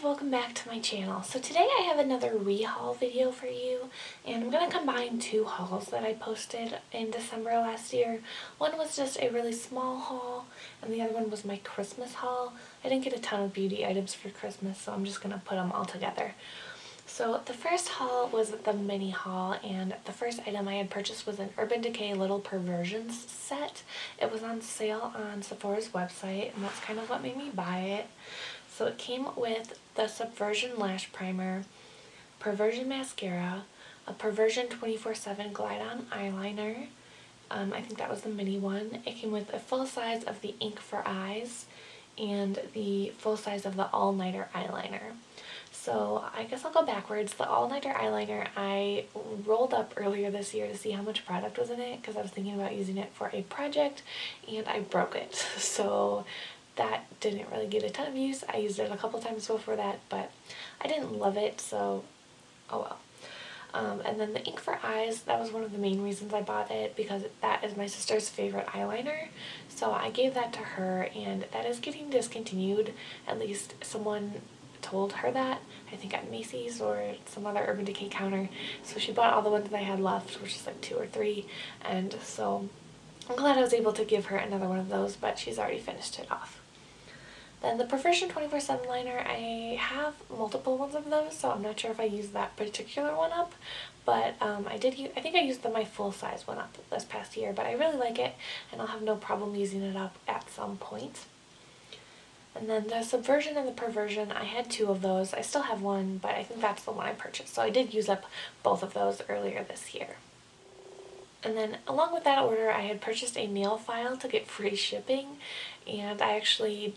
welcome back to my channel. So today I have another rehaul video for you, and I'm going to combine two hauls that I posted in December last year. One was just a really small haul, and the other one was my Christmas haul. I didn't get a ton of beauty items for Christmas, so I'm just going to put them all together. So the first haul was the mini haul, and the first item I had purchased was an Urban Decay Little Perversions set. It was on sale on Sephora's website, and that's kind of what made me buy it. So it came with the Subversion Lash Primer, Perversion Mascara, a Perversion 24/7 Glide-On Eyeliner. I think that was the mini one. It came with a full size of the Ink for Eyes and the full size of the All Nighter Eyeliner. So I guess I'll go backwards. The All Nighter Eyeliner I rolled up earlier this year to see how much product was in it because I was thinking about using it for a project and I broke it. So that didn't really get a ton of use. I used it a couple times before that, but I didn't love it, so oh well. And then the Ink for Eyes, that was one of the main reasons I bought it because that is my sister's favorite eyeliner. So I gave that to her, and that is getting discontinued. At least someone told her that, I think at Macy's or some other Urban Decay counter. So she bought all the ones that I had left, which is like 2 or 3, and so I'm glad I was able to give her another one of those, but she's already finished it off. Then the Perversion 24/7 liner, I have multiple ones of those, so I'm not sure if I used that particular one up, but I think I used my full-size one up this past year, but I really like it, and I'll have no problem using it up at some point. And then the Subversion and the Perversion, I had 2 of those. I still have one, but I think that's the one I purchased, so I did use up both of those earlier this year. And then along with that order, I had purchased a nail file to get free shipping, and I actually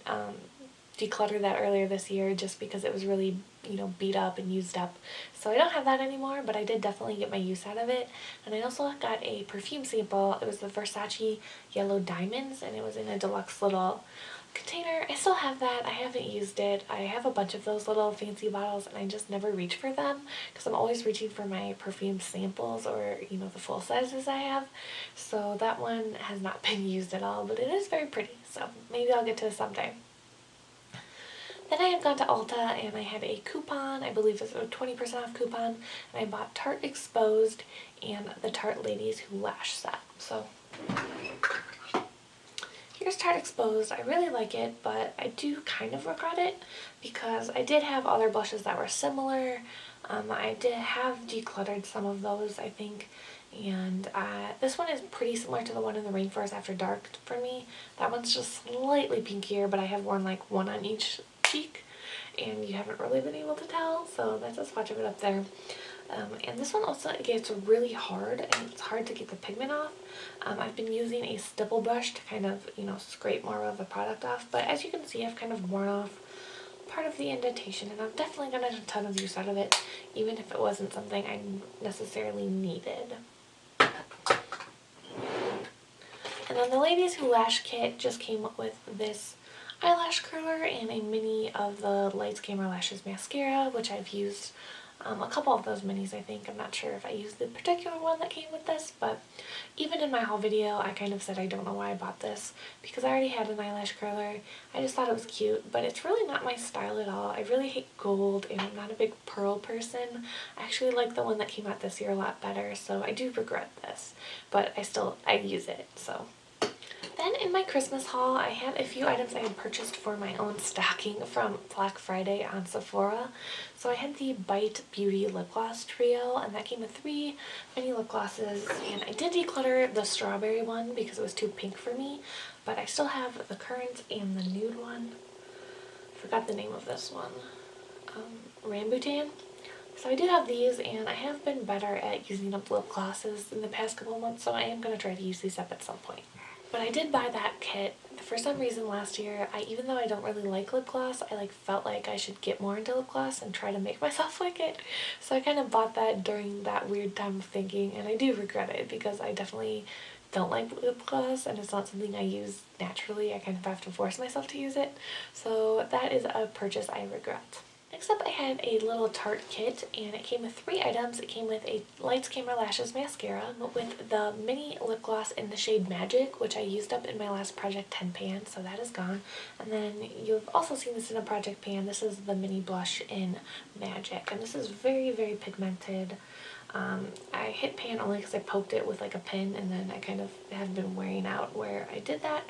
decluttered that earlier this year just because it was really, beat up and used up. So I don't have that anymore, but I did definitely get my use out of it. And I also got a perfume sample. It was the Versace Yellow Diamonds, and it was in a deluxe little container. I still have that. I haven't used it. I have a bunch of those little fancy bottles, and I just never reach for them because I'm always reaching for my perfume samples or, the full sizes I have. So that one has not been used at all, but it is very pretty. So maybe I'll get to it someday. Then I had gone to Ulta and I had a coupon, I believe it was a 20% off coupon, and I bought Tarte Exposed and the Tarte Ladies Who Lash set. So here's Tarte Exposed. I really like it, but I do kind of regret it because I did have other blushes that were similar. I did have decluttered some of those, I think, and this one is pretty similar to the one in the Rainforest After Dark for me. That one's just slightly pinkier, but I have worn like one on each cheek, and you haven't really been able to tell, so that's a swatch of it up there. And this one also gets really hard, and it's hard to get the pigment off. I've been using a stipple brush to kind of, scrape more of the product off, but as you can see, I've kind of worn off part of the indentation, and I'm definitely got a ton of use out of it, even if it wasn't something I necessarily needed. And then the Ladies Who Lash kit just came up with this eyelash curler and a mini of the Lights Camera Lashes mascara, which I've used a couple of those minis, I think. I'm not sure if I used the particular one that came with this, but even in my haul video, I kind of said I don't know why I bought this because I already had an eyelash curler. I just thought it was cute, but it's really not my style at all. I really hate gold, and I'm not a big pearl person. I actually like the one that came out this year a lot better, so I do regret this, but I use it, so. Then in my Christmas haul, I had a few items I had purchased for my own stocking from Black Friday on Sephora. So I had the Bite Beauty Lip Gloss Trio, and that came with 3 mini lip glosses. And I did declutter the strawberry one because it was too pink for me, but I still have the currant and the nude one. Forgot the name of this one. Rambutan. So I do have these, and I have been better at using up lip glosses in the past couple months, so I am going to try to use these up at some point. But I did buy that kit for some reason last year. Even though I don't really like lip gloss, I felt like I should get more into lip gloss and try to make myself like it. So I kind of bought that during that weird time of thinking, and I do regret it because I definitely don't like lip gloss, and it's not something I use naturally. I kind of have to force myself to use it. So that is a purchase I regret. Next up, I had a little Tarte kit, and it came with 3 items. It came with a Lights Camera Lashes mascara with the mini lip gloss in the shade Magic, which I used up in my last Project 10 pan, so that is gone. And then you've also seen this in a Project pan. This is the mini blush in Magic, and this is very, very pigmented. I hit pan only because I poked it with like a pin, and then I kind of have been wearing out where I did that.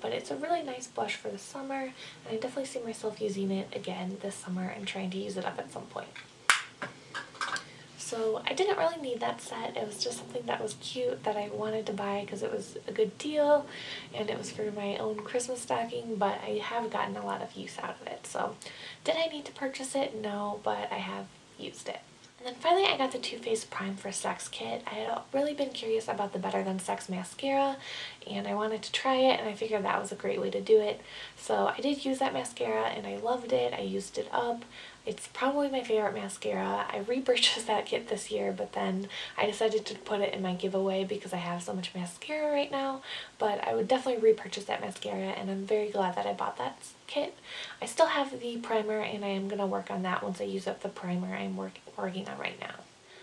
But it's a really nice blush for the summer, and I definitely see myself using it again this summer and trying to use it up at some point. So I didn't really need that set. It was just something that was cute that I wanted to buy because it was a good deal and it was for my own Christmas stocking, but I have gotten a lot of use out of it. So did I need to purchase it? No, but I have used it. And then finally I got the Too Faced Prime for Sex kit. I had really been curious about the Better Than Sex mascara, and I wanted to try it, and I figured that was a great way to do it. So I did use that mascara and I loved it. I used it up. It's probably my favorite mascara. I repurchased that kit this year, but then I decided to put it in my giveaway because I have so much mascara right now. But I would definitely repurchase that mascara, and I'm very glad that I bought that kit. I still have the primer, and I am going to work on that once I use up the primer I'm working on right now.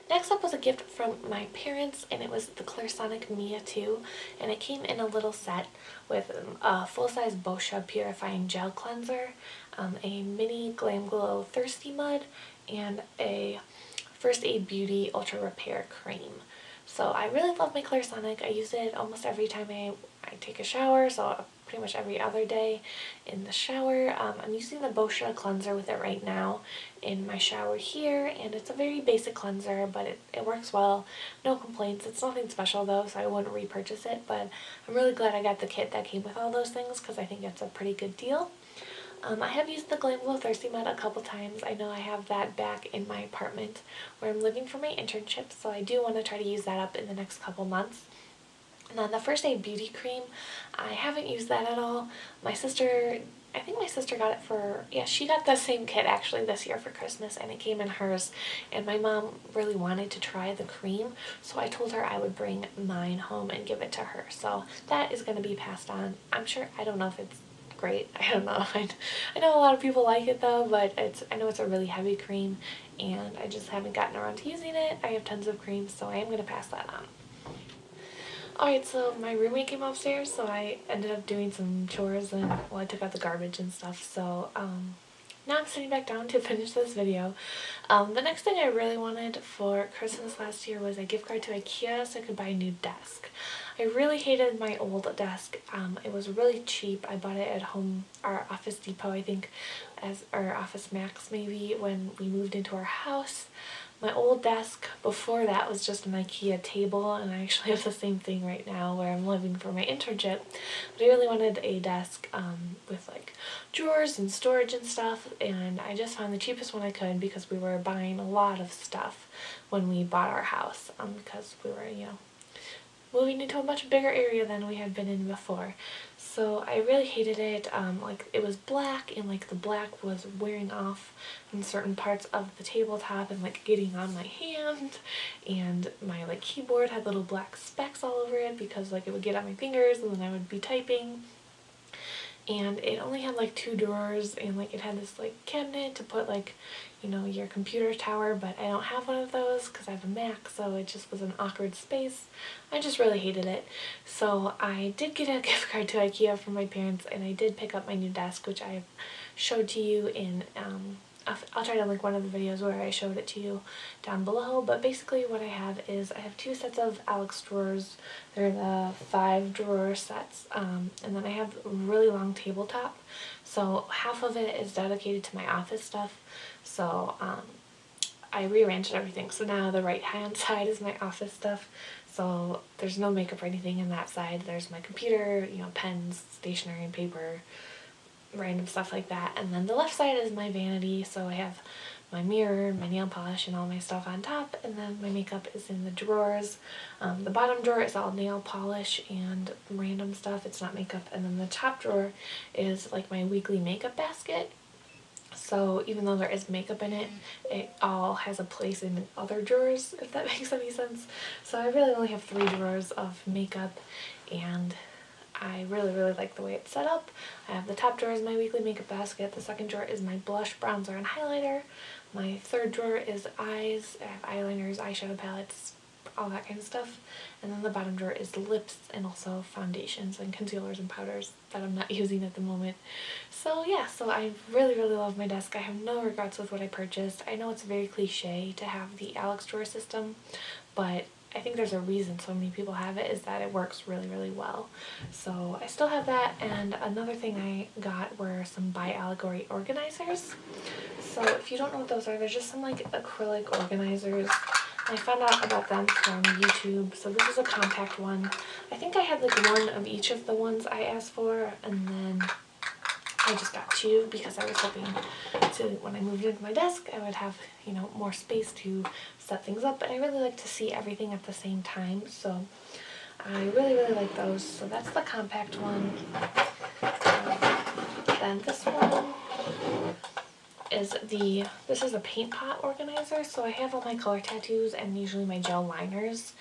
Next up was a gift from my parents, and it was the Clarisonic Mia 2, and it came in a little set with a full-size Boscia Purifying Gel Cleanser, a mini Glam Glow Thirsty Mud, and a First Aid Beauty Ultra Repair Cream. So I really love my Clarisonic. I use it almost every time I take a shower, so pretty much every other day in the shower. I'm using the Boscia cleanser with it right now in my shower here, and it's a very basic cleanser, but it works well. No complaints. It's nothing special though, so I wouldn't repurchase it, but I'm really glad I got the kit that came with all those things because I think it's a pretty good deal. I have used the Glam Glow Thirsty Mud a couple times. I know I have that back in my apartment where I'm living for my internship, so I do want to try to use that up in the next couple months. And then the First Aid Beauty Cream, I haven't used that at all. I think my sister got it for, yeah, she got the same kit actually this year for Christmas, and it came in hers, and my mom really wanted to try the cream, so I told her I would bring mine home and give it to her. So that is going to be passed on. I don't know if it's great. I don't know. I know a lot of people like it though, but I know it's a really heavy cream, and I just haven't gotten around to using it. I have tons of creams, so I am going to pass that on. Alright, so my roommate came upstairs, so I ended up doing some chores, and well, I took out the garbage and stuff, so now I'm sitting back down to finish this video. The next thing I really wanted for Christmas last year was a gift card to IKEA so I could buy a new desk. I really hated my old desk. It was really cheap. I bought it at Office Depot, I think, or Office Max maybe, when we moved into our house. My old desk before that was just an IKEA table, and I actually have the same thing right now where I'm living for my internship. But I really wanted a desk with like drawers and storage and stuff, and I just found the cheapest one I could because we were buying a lot of stuff when we bought our house because we were, moving into a much bigger area than we had been in before. So I really hated it. Like it was black, and like the black was wearing off in certain parts of the tabletop and like getting on my hand, and my like keyboard had little black specks all over it because like it would get on my fingers and then I would be typing. And it only had like 2 drawers, and like it had this like cabinet to put like your computer tower, but I don't have one of those because I have a Mac, so it just was an awkward space. I just really hated it. So I did get a gift card to IKEA from my parents, and I did pick up my new desk, which I showed to you in I'll try to link one of the videos where I showed it to you down below, but basically what I have is I have 2 sets of Alex drawers. They're the 5 drawer sets, and then I have a really long tabletop, so half of it is dedicated to my office stuff. So I rearranged everything, so now the right hand side is my office stuff, so there's no makeup or anything in that side. There's my computer, pens, stationery, and paper, random stuff like that. And then the left side is my vanity, so I have my mirror, my nail polish, and all my stuff on top, and then my makeup is in the drawers. The bottom drawer is all nail polish and random stuff, it's not makeup, and then the top drawer is like my weekly makeup basket. So even though there is makeup in it, it all has a place in other drawers, if that makes any sense. So I really only have 3 drawers of makeup and I really like the way it's set up. I have the top drawer is my weekly makeup basket, the second drawer is my blush, bronzer, and highlighter. My third drawer is eyes, I have eyeliners, eyeshadow palettes, all that kind of stuff. And then the bottom drawer is lips and also foundations and concealers and powders that I'm not using at the moment. So yeah, so I really love my desk. I have no regrets with what I purchased. I know it's very cliche to have the Alex drawer system, but I think there's a reason so many people have it, is that it works really well. So I still have that, and another thing I got were some by Allegory organizers. So if you don't know what those are, they're just some like acrylic organizers. I found out about them from YouTube. So this is a compact one. I think I had like one of each of the ones I asked for, and then I just got two because I was hoping to, when I moved into my desk, I would have, you know, more space to set things up. And I really like to see everything at the same time, so I really like those. So that's the compact one. Then this one is this is a paint pot organizer. So I have all my color tattoos and usually my gel liners,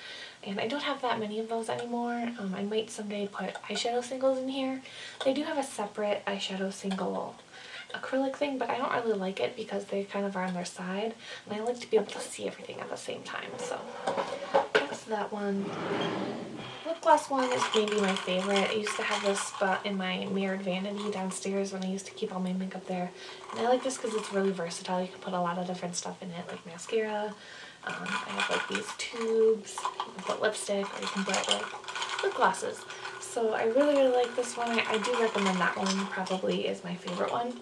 and I don't have that many of those anymore. I might someday put eyeshadow singles in here. They do have a separate eyeshadow single acrylic thing, but I don't really like it because they kind of are on their side, and I like to be able to see everything at the same time. So that's that one. Lip gloss one is maybe my favorite. I used to have this spot in my mirrored vanity downstairs when I used to keep all my makeup there, and I like this because it's really versatile. You can put a lot of different stuff in it, like mascara. I have like these tubes. You can put lipstick, or you can put like lip glosses. So I really like this one. I do recommend that one. Probably is my favorite one.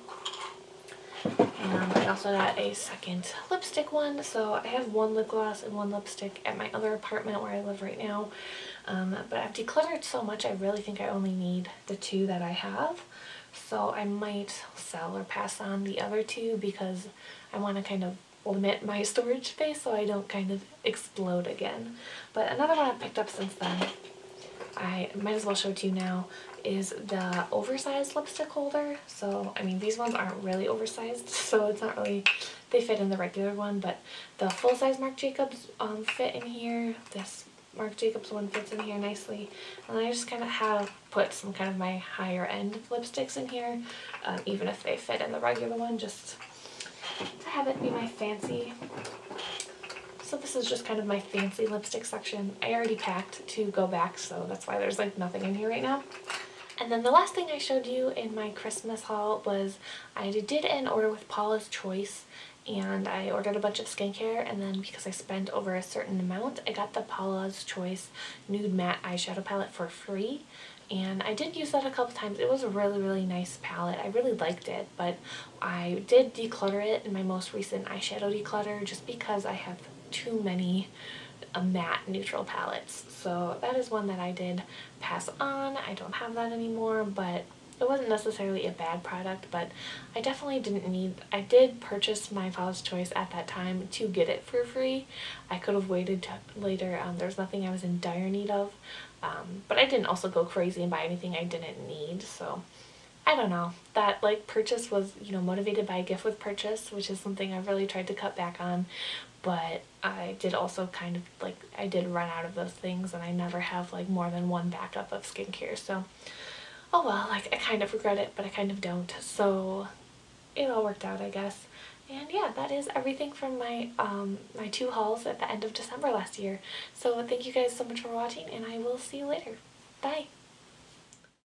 And I also got a second lipstick one. So I have one lip gloss and one lipstick at my other apartment where I live right now. But I've decluttered so much, I really think I only need the two that I have. So I might sell or pass on the other two because I want to kind of limit my storage space so I don't kind of explode again. But another one I picked up since then, I might as well show it to you now, is the oversized lipstick holder. So, I mean, these ones aren't really oversized, so it's not really, they fit in the regular one, but the full-size Marc Jacobs fit in here. This Marc Jacobs one fits in here nicely. And I just kind of have put some kind of my higher end lipsticks in here, even if they fit in the regular one, just to have it be my fancy. So this is just kind of my fancy lipstick section. I already packed to go back, so that's why there's like nothing in here right now. And then the last thing I showed you in my Christmas haul was I did an order with Paula's Choice, and I ordered a bunch of skincare, and then because I spent over a certain amount, I got the Paula's Choice Nude Matte Eyeshadow Palette for free. And I did use that a couple times. It was a really nice palette. I really liked it, but I did declutter it in my most recent eyeshadow declutter just because I have too many matte neutral palettes. So that is one that I did pass on. I don't have that anymore, but it wasn't necessarily a bad product, but I definitely didn't need, I did purchase my Paula's Choice at that time to get it for free. I could have waited later. There's nothing I was in dire need of, but I didn't also go crazy and buy anything I didn't need, so I don't know. That like purchase was, you know, motivated by a gift with purchase, which is something I've really tried to cut back on. But I did also kind of like, I did run out of those things, and I never have like more than one backup of skincare. So, oh well, like I kind of regret it, but I kind of don't. So it all worked out, I guess. And yeah, that is everything from my my two hauls at the end of December last year. So thank you guys so much for watching, and I will see you later. Bye!